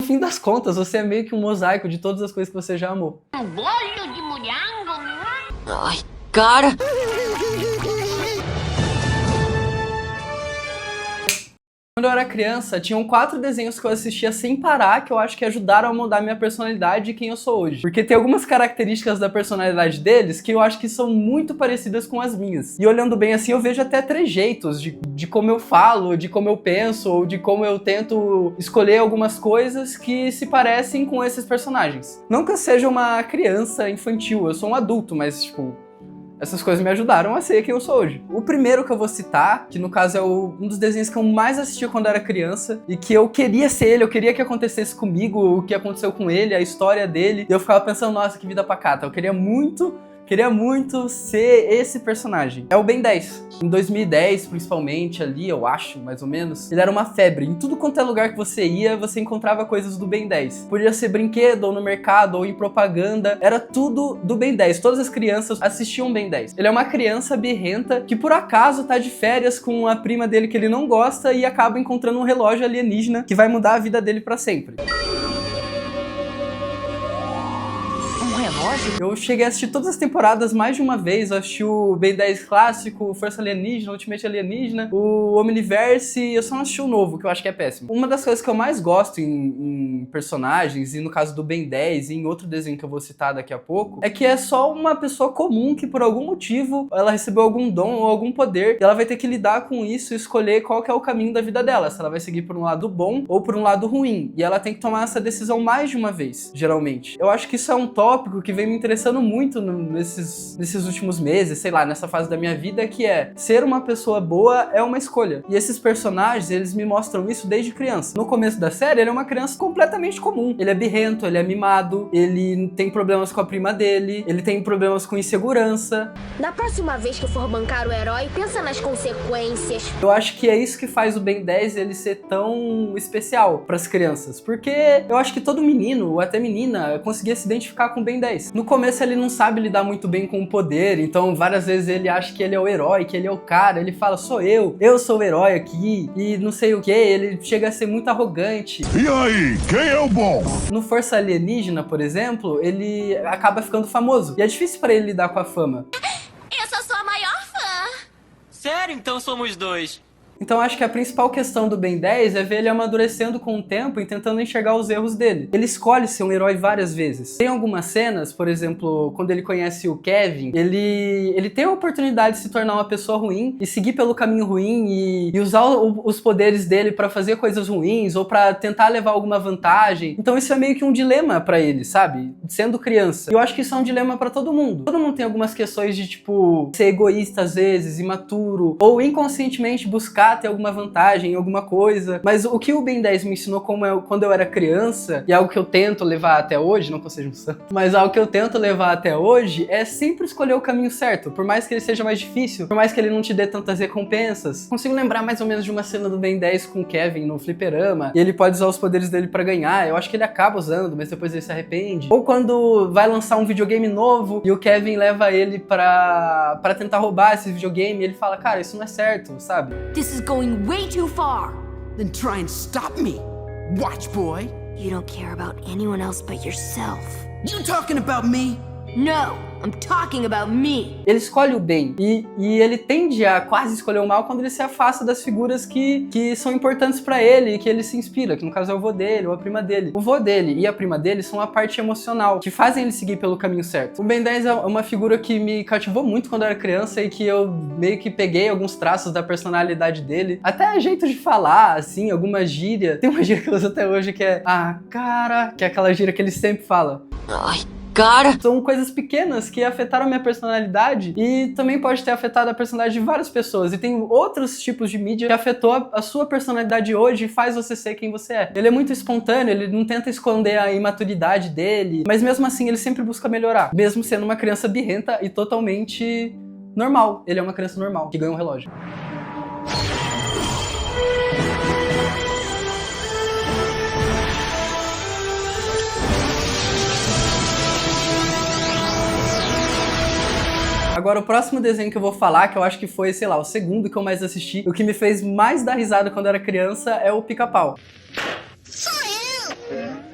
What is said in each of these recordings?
fim das contas, você é meio que um mosaico de todas as coisas que você já amou. Bolho de morango. Ai, cara! Quando eu era criança, tinham 4 desenhos que eu assistia sem parar, que eu acho que ajudaram a moldar minha personalidade e quem eu sou hoje. Porque tem algumas características da personalidade deles que eu acho que são muito parecidas com as minhas. E olhando bem assim, eu vejo até trejeitos de como eu falo, de como eu penso, ou de como eu tento escolher algumas coisas que se parecem com esses personagens. Não que eu seja uma criança infantil, eu sou um adulto, mas tipo... essas coisas me ajudaram a ser quem eu sou hoje. O primeiro que eu vou citar, que no caso é um dos desenhos que eu mais assisti quando eu era criança, e que eu queria ser ele, eu queria que acontecesse comigo, o que aconteceu com ele, a história dele, e eu ficava pensando, nossa, que vida pacata, eu queria muito ser esse personagem. É o Ben 10. Em 2010, principalmente, ali, eu acho, mais ou menos, ele era uma febre. Em tudo quanto é lugar que você ia, você encontrava coisas do Ben 10. Podia ser brinquedo, ou no mercado, ou em propaganda. Era tudo do Ben 10. Todas as crianças assistiam Ben 10. Ele é uma criança birrenta que, por acaso, tá de férias com a prima dele que ele não gosta e acaba encontrando um relógio alienígena que vai mudar a vida dele pra sempre. Eu cheguei a assistir todas as temporadas mais de uma vez. Eu assisti o Ben 10 clássico, Força Alienígena, Ultimate Alienígena, o Omniverse, e eu só não assisti o novo, que eu acho que é péssimo. Uma das coisas que eu mais gosto em personagens, e no caso do Ben 10 e em outro desenho que eu vou citar daqui a pouco, é que é só uma pessoa comum que por algum motivo ela recebeu algum dom ou algum poder, e ela vai ter que lidar com isso e escolher qual que é o caminho da vida dela, se ela vai seguir por um lado bom ou por um lado ruim. E ela tem que tomar essa decisão mais de uma vez, geralmente. Eu acho que isso é um tópico que vem me interessando muito nesses últimos meses, sei lá, nessa fase da minha vida, que é ser uma pessoa boa é uma escolha. E esses personagens, eles me mostram isso desde criança. No começo da série, ele é uma criança completamente comum. Ele é birrento, ele é mimado, ele tem problemas com a prima dele, ele tem problemas com insegurança. Da próxima vez que for bancar o herói, pensa nas consequências. Eu acho que é isso que faz o Ben 10 ele ser tão especial pras crianças, porque eu acho que todo menino, ou até menina, conseguia se identificar com o Ben 10. No começo ele não sabe lidar muito bem com o poder, então várias vezes ele acha que ele é o herói, que ele é o cara, ele fala, sou eu sou o herói aqui, e não sei o que, ele chega a ser muito arrogante. E aí, quem é o bom? No Força Alienígena, por exemplo, ele acaba ficando famoso, e é difícil pra ele lidar com a fama. Eu sou sua maior fã. Sério? Então somos dois. Então acho que a principal questão do Ben 10 é ver ele amadurecendo com o tempo e tentando enxergar os erros dele. Ele escolhe ser um herói várias vezes. Tem algumas cenas, por exemplo, quando ele conhece o Kevin, ele tem a oportunidade de se tornar uma pessoa ruim e seguir pelo caminho ruim e usar os poderes dele pra fazer coisas ruins ou pra tentar levar alguma vantagem. Então isso é meio que um dilema pra ele, sabe? Sendo criança. E eu acho que isso é um dilema pra todo mundo. Todo mundo tem algumas questões de, tipo, ser egoísta às vezes, imaturo, ou inconscientemente buscar ter alguma vantagem em alguma coisa. Mas o que o Ben 10 me ensinou quando eu era criança, e algo que eu tento levar até hoje, não que eu seja um santo, mas algo que eu tento levar até hoje, é sempre escolher o caminho certo, por mais que ele seja mais difícil, por mais que ele não te dê tantas recompensas. Consigo lembrar mais ou menos de uma cena do Ben 10 com o Kevin no fliperama, e ele pode usar os poderes dele pra ganhar. Eu acho que ele acaba usando, mas depois ele se arrepende. Ou quando vai lançar um videogame novo, e o Kevin leva ele pra tentar roubar esse videogame, e ele fala, cara, isso não é certo, sabe? This is going way too far. Then try and stop me. Watch, boy. You don't care about anyone else but yourself. You talking about me? No, I'm talking about me. Ele escolhe o bem e ele tende a quase escolher o mal quando ele se afasta das figuras que são importantes pra ele e que ele se inspira, que no caso é o vô dele ou a prima dele. O vô dele e a prima dele são a parte emocional, que fazem ele seguir pelo caminho certo. O Ben 10 é uma figura que me cativou muito quando eu era criança e que eu meio que peguei alguns traços da personalidade dele, até jeito de falar, assim, alguma gíria. Tem uma gíria que eu uso até hoje que é cara, que é aquela gíria que ele sempre fala. Ai, cara! São coisas pequenas que afetaram a minha personalidade e também pode ter afetado a personalidade de várias pessoas. E tem outros tipos de mídia que afetou a sua personalidade hoje e faz você ser quem você é. Ele é muito espontâneo, ele não tenta esconder a imaturidade dele, mas mesmo assim ele sempre busca melhorar. Mesmo sendo uma criança birrenta e totalmente normal. Ele é uma criança normal que ganha um relógio. Agora, o próximo desenho que eu vou falar, que eu acho que foi, sei lá, o segundo que eu mais assisti, o que me fez mais dar risada quando eu era criança é o Pica-Pau. Sou eu.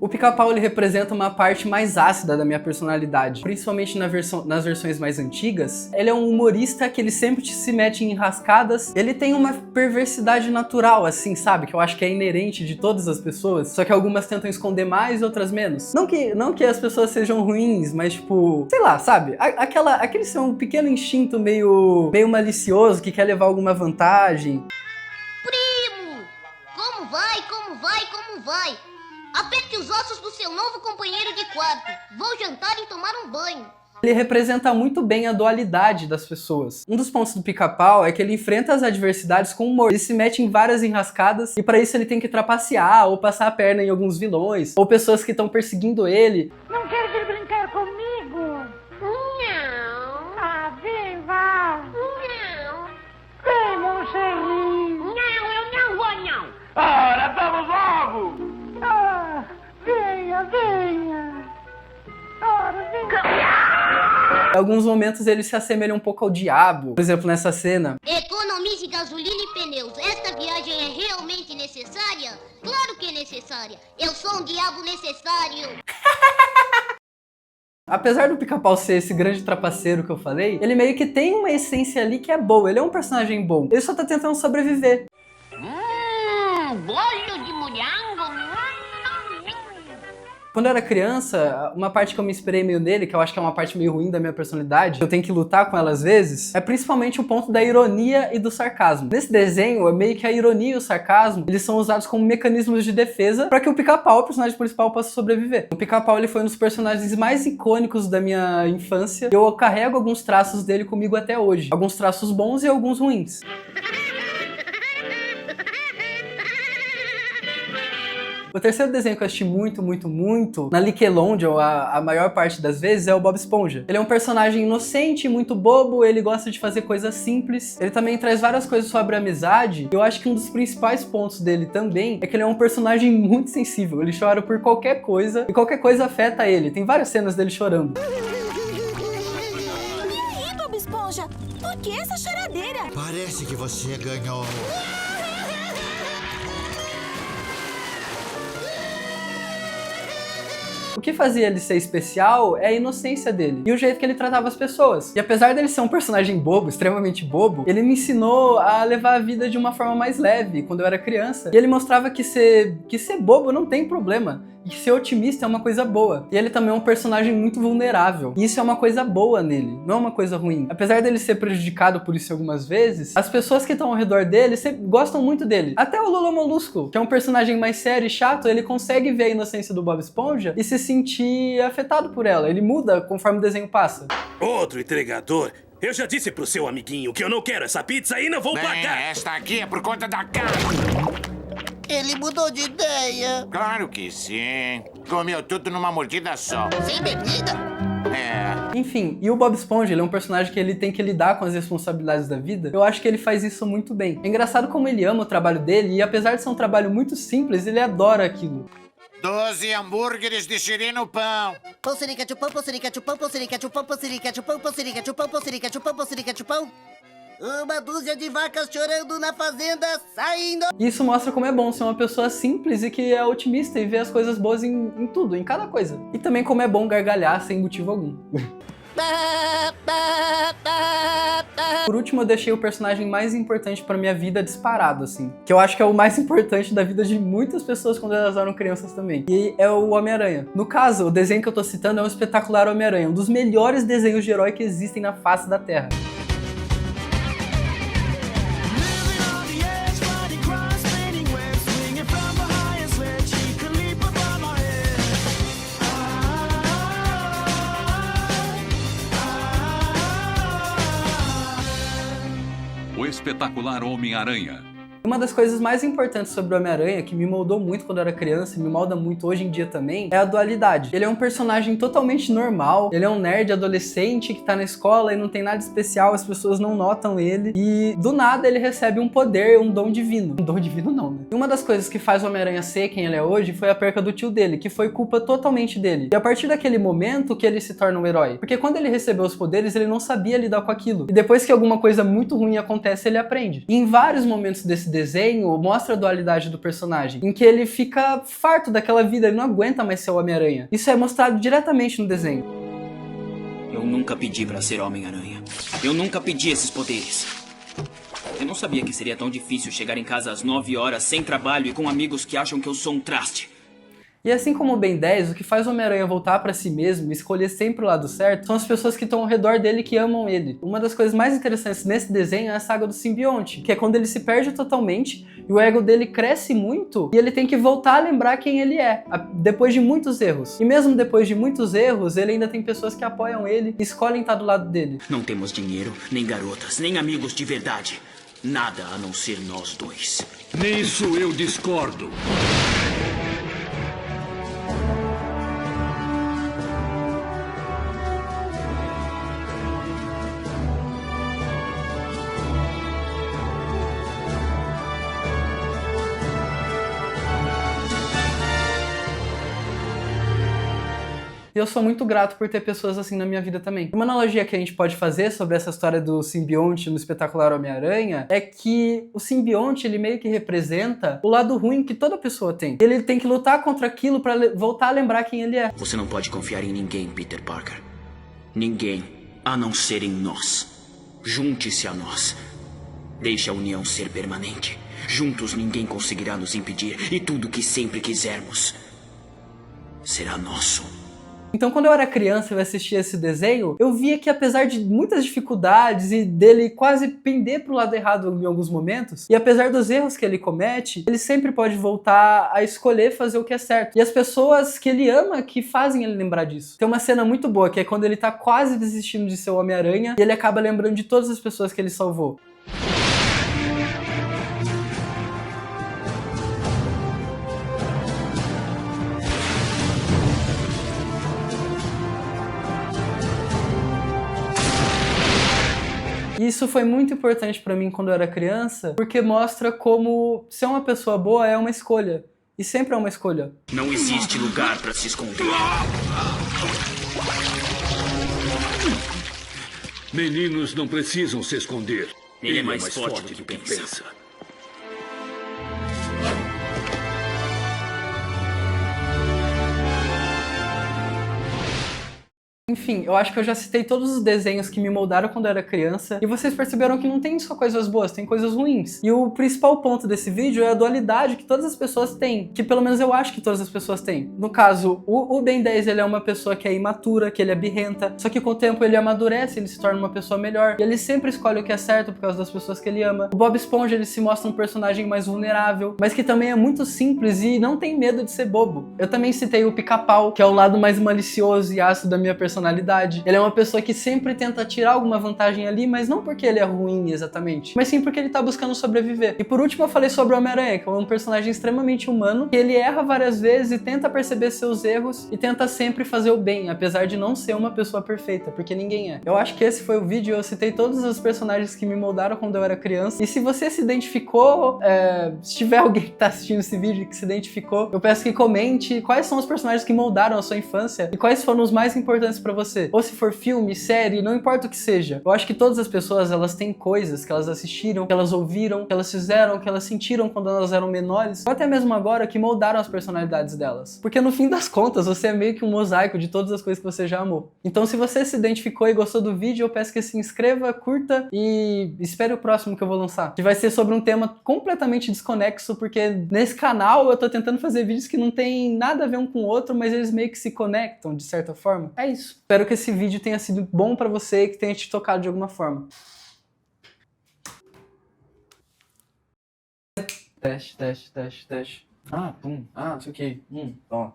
O Pica-Pau, ele representa uma parte mais ácida da minha personalidade, principalmente nas versões mais antigas. Ele é um humorista que ele sempre se mete em enrascadas. Ele tem uma perversidade natural, assim, sabe? Que eu acho que é inerente de todas as pessoas, só que algumas tentam esconder mais e outras menos. Não que as pessoas sejam ruins, mas tipo, sei lá, sabe? Aquele seu um pequeno instinto meio malicioso que quer levar alguma vantagem. Primo! Como vai, como vai, como vai? Aperte os ossos do seu novo companheiro de quarto. Vou jantar e tomar um banho. Ele representa muito bem a dualidade das pessoas. Um dos pontos do Pica-Pau é que ele enfrenta as adversidades com humor. Ele se mete em várias enrascadas e para isso ele tem que trapacear ou passar a perna em alguns vilões ou pessoas que estão perseguindo ele. Não quer vir brincar comigo? Não. Ah, vem, vá. Não. Vem, Moncherry. Não, eu não vou, não. Ora, vamos logo! Ah, venha, venha. Ora, venha. Em alguns momentos ele se assemelha um pouco ao diabo. Por exemplo, nessa cena. Economize gasolina e pneus. Esta viagem é realmente necessária? Claro que é necessária. Eu sou um diabo necessário. Apesar do Pica-Pau ser esse grande trapaceiro que eu falei, ele meio que tem uma essência ali que é boa. Ele é um personagem bom. Ele só tá tentando sobreviver. Bolho de morango. Quando eu era criança, uma parte que eu me inspirei meio nele, que eu acho que é uma parte meio ruim da minha personalidade, eu tenho que lutar com ela às vezes, é principalmente o ponto da ironia e do sarcasmo. Nesse desenho, é meio que a ironia e o sarcasmo, eles são usados como mecanismos de defesa para que o Pica-Pau, o personagem principal, possa sobreviver. O Pica-Pau, ele foi um dos personagens mais icônicos da minha infância, e eu carrego alguns traços dele comigo até hoje. Alguns traços bons e alguns ruins. O terceiro desenho que eu assisti muito na Nickelodeon, a maior parte das vezes, é o Bob Esponja. Ele é um personagem inocente, muito bobo, ele gosta de fazer coisas simples. Ele também traz várias coisas sobre amizade. Eu acho que um dos principais pontos dele também é que ele é um personagem muito sensível. Ele chora por qualquer coisa e qualquer coisa afeta ele. Tem várias cenas dele chorando. E aí, Bob Esponja? Por que essa choradeira? Parece que você ganhou. O que fazia ele ser especial é a inocência dele e o jeito que ele tratava as pessoas. E apesar dele ser um personagem bobo, extremamente bobo, ele me ensinou a levar a vida de uma forma mais leve quando eu era criança. E ele mostrava que ser bobo não tem problema. E que ser otimista é uma coisa boa. E ele também é um personagem muito vulnerável. E isso é uma coisa boa nele, não é uma coisa ruim. Apesar dele ser prejudicado por isso algumas vezes, as pessoas que estão ao redor dele gostam muito dele. Até o Lula Molusco, que é um personagem mais sério e chato, ele consegue ver a inocência do Bob Esponja e se sentir afetado por ela. Ele muda conforme o desenho passa. Outro entregador? Eu já disse pro seu amiguinho que eu não quero essa pizza e não vou pagar. Esta aqui é por conta da carne. Ele mudou de ideia. Claro que sim. Comeu tudo numa mordida só. Sem bebida? É. Enfim, e o Bob Esponja, ele é um personagem que ele tem que lidar com as responsabilidades da vida. Eu acho que ele faz isso muito bem. É engraçado como ele ama o trabalho dele e apesar de ser um trabalho muito simples, ele adora aquilo. 12 hambúrgueres de xiri no pão. Pulserica chupão, pulserica chupão, pulserica chupão, pulserica chupão, pulserica chupão, pulserica chupão, pulserica chupão. Uma dúzia de vacas chorando na fazenda, saindo. Isso mostra como é bom ser uma pessoa simples e que é otimista e vê as coisas boas em tudo, em cada coisa. E também como é bom gargalhar sem motivo algum. Por último, eu deixei o personagem mais importante pra minha vida disparado, assim. Que eu acho que é o mais importante da vida de muitas pessoas quando elas eram crianças também. E é o Homem-Aranha. No caso, o desenho que eu tô citando é o Espetacular Homem-Aranha, um dos melhores desenhos de herói que existem na face da Terra. O Espetacular Homem-Aranha. Uma das coisas mais importantes sobre o Homem-Aranha, que me moldou muito quando eu era criança e me molda muito hoje em dia também, é a dualidade. Ele é um personagem totalmente normal, ele é um nerd adolescente que tá na escola e não tem nada especial, as pessoas não notam ele, e do nada ele recebe um poder, um dom divino. Um dom divino não, né? E uma das coisas que faz o Homem-Aranha ser quem ele é hoje foi a perca do tio dele, que foi culpa totalmente dele. E a partir daquele momento que ele se torna um herói. Porque quando ele recebeu os poderes, ele não sabia lidar com aquilo. E depois que alguma coisa muito ruim acontece, ele aprende. E em vários momentos desse desenho mostra a dualidade do personagem, em que ele fica farto daquela vida, ele não aguenta mais ser o Homem-Aranha. Isso é mostrado diretamente no desenho. Eu nunca pedi pra ser Homem-Aranha. Eu nunca pedi esses poderes. Eu não sabia que seria tão difícil chegar em casa às 9 horas, sem trabalho e com amigos que acham que eu sou um traste. E assim como o Ben 10, o que faz o Homem-Aranha voltar pra si mesmo e escolher sempre o lado certo são as pessoas que estão ao redor dele que amam ele. Uma das coisas mais interessantes nesse desenho é a saga do simbionte, que é quando ele se perde totalmente e o ego dele cresce muito e ele tem que voltar a lembrar quem ele é, depois de muitos erros. E mesmo depois de muitos erros, ele ainda tem pessoas que apoiam ele e escolhem estar do lado dele. Não temos dinheiro, nem garotas, nem amigos de verdade. Nada a não ser nós dois. Nisso eu discordo. E eu sou muito grato por ter pessoas assim na minha vida também. Uma analogia que a gente pode fazer sobre essa história do simbionte no espetacular Homem-Aranha é que o simbionte, ele meio que representa o lado ruim que toda pessoa tem. Ele tem que lutar contra aquilo pra voltar a lembrar quem ele é. Você não pode confiar em ninguém, Peter Parker. Ninguém, a não ser em nós. Junte-se a nós. Deixe a união ser permanente. Juntos ninguém conseguirá nos impedir e tudo que sempre quisermos será nosso. Então quando eu era criança e eu assistia esse desenho, eu via que apesar de muitas dificuldades e dele quase pender pro lado errado em alguns momentos, e apesar dos erros que ele comete, ele sempre pode voltar a escolher fazer o que é certo. E as pessoas que ele ama que fazem ele lembrar disso. Tem uma cena muito boa, que é quando ele tá quase desistindo de ser o Homem-Aranha, e ele acaba lembrando de todas as pessoas que ele salvou. Isso foi muito importante pra mim quando eu era criança, porque mostra como ser uma pessoa boa é uma escolha. E sempre é uma escolha. Não existe lugar pra se esconder. Meninos não precisam se esconder. Ele é mais forte do que pensa. Enfim, eu acho que eu já citei todos os desenhos que me moldaram quando eu era criança, e vocês perceberam que não tem só coisas boas, tem coisas ruins. E o principal ponto desse vídeo é a dualidade que todas as pessoas têm, que pelo menos eu acho que todas as pessoas têm. No caso, o Ben 10, ele é uma pessoa que é imatura, que ele é birrenta, só que com o tempo ele amadurece, ele se torna uma pessoa melhor, e ele sempre escolhe o que é certo por causa das pessoas que ele ama. O Bob Esponja, ele se mostra um personagem mais vulnerável, mas que também é muito simples e não tem medo de ser bobo. Eu também citei o Pica-Pau, que é o lado mais malicioso e ácido da minha personalidade. Ele é uma pessoa que sempre tenta tirar alguma vantagem ali, mas não porque ele é ruim exatamente, mas sim porque ele tá buscando sobreviver. E por último eu falei sobre o Homem-Aranha, que é um personagem extremamente humano, que ele erra várias vezes e tenta perceber seus erros e tenta sempre fazer o bem, apesar de não ser uma pessoa perfeita, porque ninguém é. Eu acho que esse foi o vídeo, eu citei todos os personagens que me moldaram quando eu era criança, e se você se identificou, se tiver alguém que tá assistindo esse vídeo que se identificou, eu peço que comente quais são os personagens que moldaram a sua infância e quais foram os mais importantes pra você. Ou se for filme, série, não importa o que seja. Eu acho que todas as pessoas, elas têm coisas que elas assistiram, que elas ouviram, que elas fizeram, que elas sentiram quando elas eram menores, ou até mesmo agora, que moldaram as personalidades delas. Porque no fim das contas, você é meio que um mosaico de todas as coisas que você já amou. Então se você se identificou e gostou do vídeo, eu peço que se inscreva, curta e espere o próximo que eu vou lançar. Que vai ser sobre um tema completamente desconexo, porque nesse canal eu tô tentando fazer vídeos que não tem nada a ver um com o outro, mas eles meio que se conectam de certa forma. É isso. Espero que esse vídeo tenha sido bom pra você e que tenha te tocado de alguma forma. Teste, teste, teste, teste. Ah, pum. Ah, não sei o que. Ó.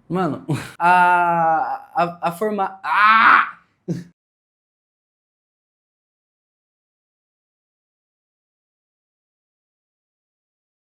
Mano, a forma... Ah!